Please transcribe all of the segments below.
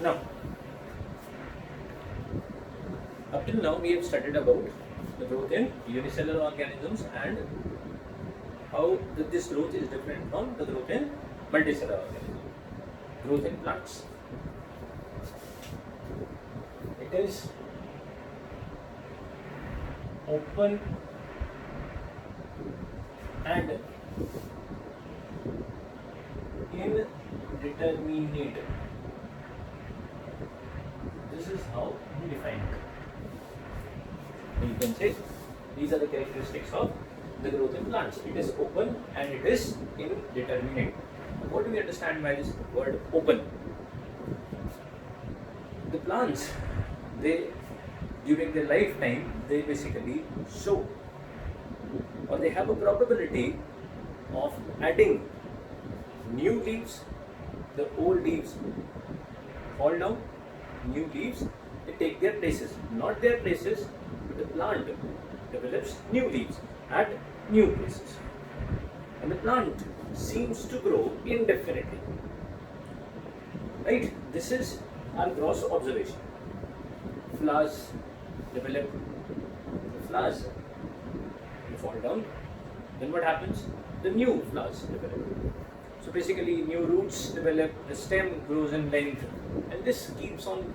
Now, up till now we have studied about the growth in unicellular organisms and how this growth is different from the growth in multicellular organisms. Growth in plants. It is open and indeterminate. This is how we define it. You can say these are the characteristics of the growth in plants. It is open and it is indeterminate. What do we understand by this word open? The plants, during their lifetime, they basically show, or they have a probability of adding new leaves. The old leaves fall down, new leaves, they take their places. Not their places, but the plant develops new leaves at new places. And the plant seems to grow indefinitely. Right? This is our gross observation. Flowers develop, the flowers fall down, then what happens? The new flowers develop. So basically new roots develop, the stem grows in length, and this keeps on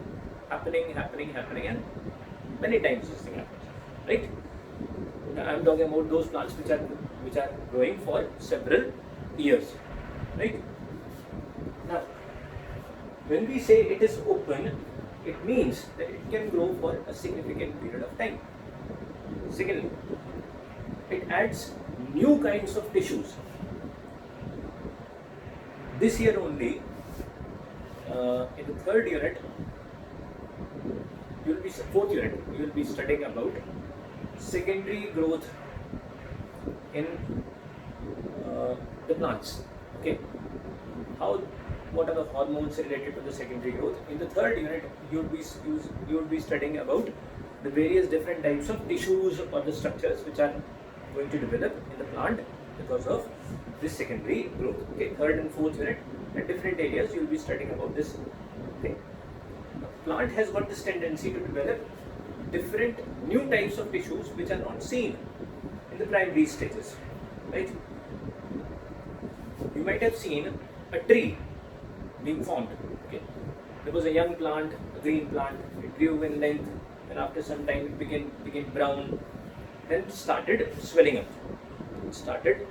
happening, and many times this thing happens. Right? Now I am talking about those plants which are growing for several years. Right? Now, when we say it is open, it means that it can grow for a significant period of time. Secondly, it adds new kinds of tissues. This year only, in the third unit, fourth unit, you will be studying about secondary growth in the plants. Okay, what are the hormones related to the secondary growth? In the third unit, you would be studying about the various different types of tissues or the structures which are going to develop in the plant because of this secondary growth. Okay, third and fourth unit, at different areas, you will be studying about this thing. The plant has got this tendency to develop different new types of tissues which are not seen in the primary stages. Right? You might have seen a tree being formed. Okay, there was a young plant, a green plant. It grew in length, and after some time it became brown. Then started swelling up. It started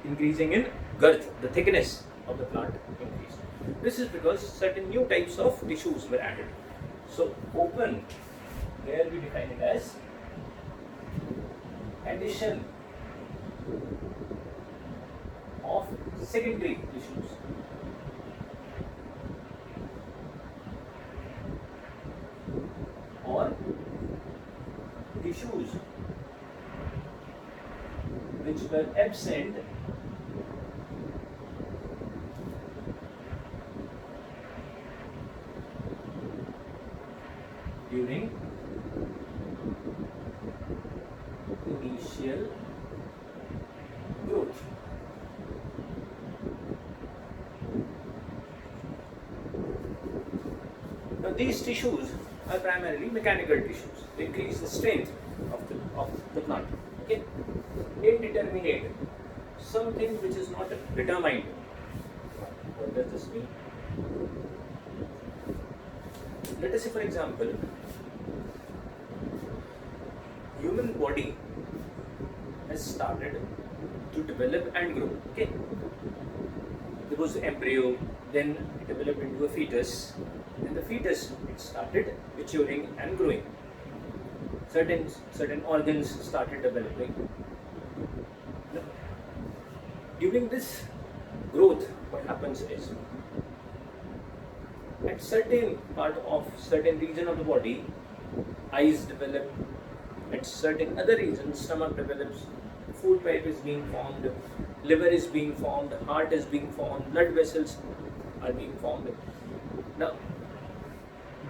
increasing in girth. The thickness of the plant increased. This is because certain new types of tissues were added. So open, there we define it as addition of secondary tissues. Or tissues which were absent during initial growth. Now these tissues are primarily mechanical tissues. They increase the strength of the plant. Okay? Indeterminate, something which is not determined. What does this mean? Let us say, for example, human body has started to develop and grow. Okay, there was embryo, then it developed into a fetus. In the fetus, it started maturing and growing. Certain organs started developing. During this growth, what happens is, at certain region of the body, eyes develop. At certain other regions, stomach develops. Food pipe is being formed. Liver is being formed. Heart is being formed. Blood vessels are being formed. Now,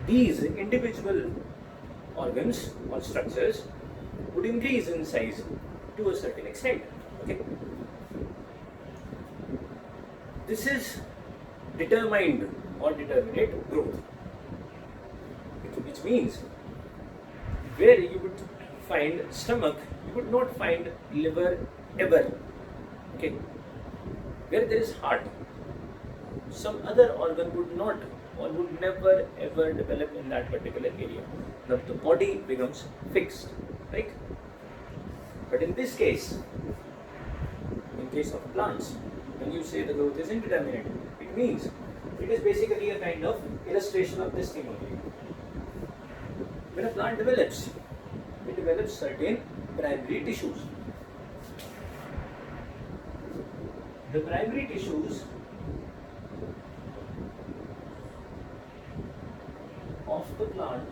these individual organs or structures would increase in size to a certain extent. Okay, this is determined or determinate growth, which means where you would find stomach, you would not find liver ever. Okay, where there is heart, some other organ would not or would never ever develop in that particular area. The body becomes fixed, right? But in this case, in case of plants, when you say the growth is indeterminate, it means it is basically a kind of illustration of this thing only. When a plant develops, it develops certain primary tissues. The primary tissues of the plant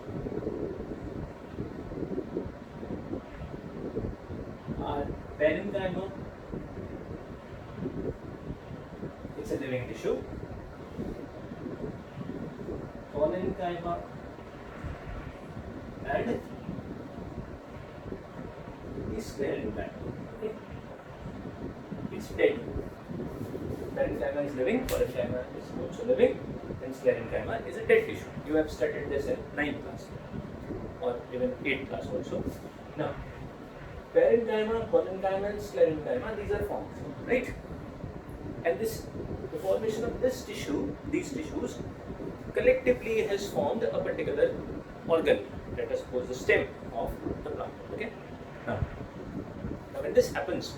are parenchyma, it's a living tissue, collenchyma, and sclerenchyma. Okay. It's dead. Parenchyma is living, collenchyma is also living, and sclerenchyma is a dead tissue. You have studied this in 9th class or even 8th class also. Now, parenchyma, collenchyma, and sclerenchyma, these are formed, right? And the formation of this tissue, these tissues, collectively has formed a particular organ. Let us suppose the stem of the plant. Okay. Now when this happens,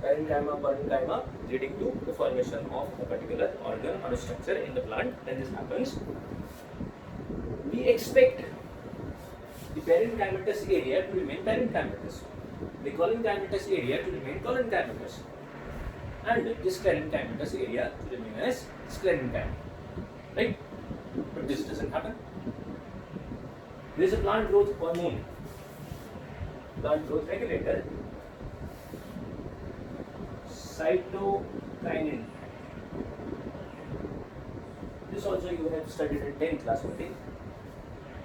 parenchyma, collenchyma, leading to the formation of a particular organ or a structure in the plant, when this happens, we expect the parenchymatous area to remain parenchymatous, the collenchymatous area to remain collenchymatous, and this sclerenchymatous area to remain as sclerenchyma, right? But this doesn't happen. There is a plant growth hormone, plant growth regulator, cytokinin. This also you have studied in 10th class only.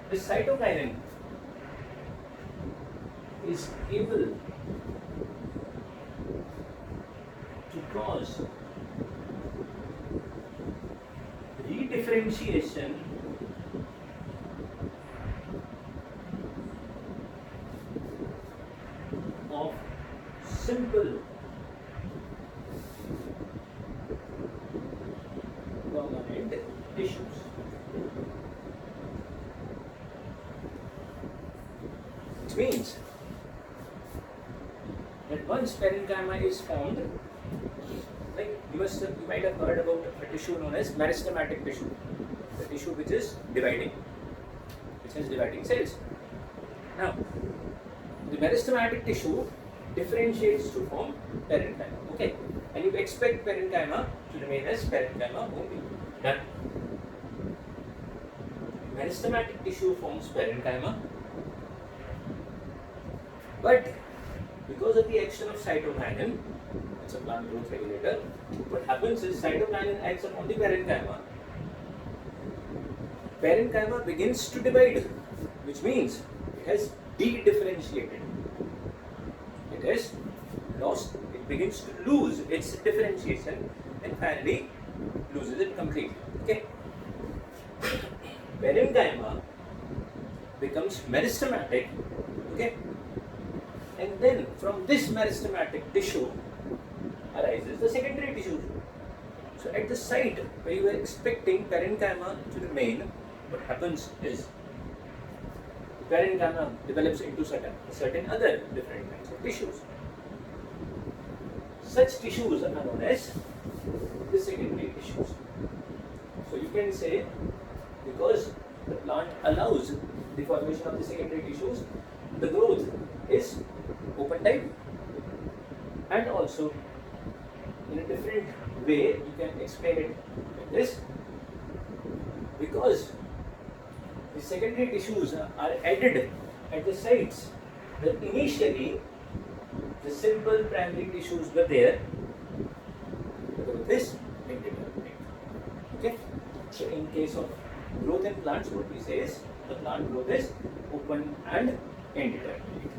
This cytokinin is able to cause redifferentiation of simple permanent tissues. Which means that once parenchyma is formed, like you might have heard about a tissue known as meristematic tissue, the tissue which is dividing, which has dividing cells. Now, the meristematic tissue differentiates to form parenchyma. Okay, and you expect parenchyma to remain as parenchyma only. Done. Meristematic tissue forms parenchyma, but because of the action of cytokinin, it's a plant growth regulator, what happens is cytokinin acts upon the parenchyma. Parenchyma begins to divide, which means it has de-differentiated. It has lost, it begins to lose its differentiation and finally loses it completely. Okay. Parenchyma becomes meristematic. Okay. And then from this meristematic tissue arises the secondary tissue. So at the site where you were expecting parenchyma to remain, what happens is parenchyma develops into certain other different kinds of tissues. Such tissues are known as the secondary tissues. So you can say, because the plant allows the formation of the secondary tissues, the growth is open type, and also in a different way you can explain it like this, because the secondary tissues are added at the sites that initially the simple primary tissues were there. This indeterminate. Okay. So in case of growth in plants, what we say is the plant growth is open and indeterminate.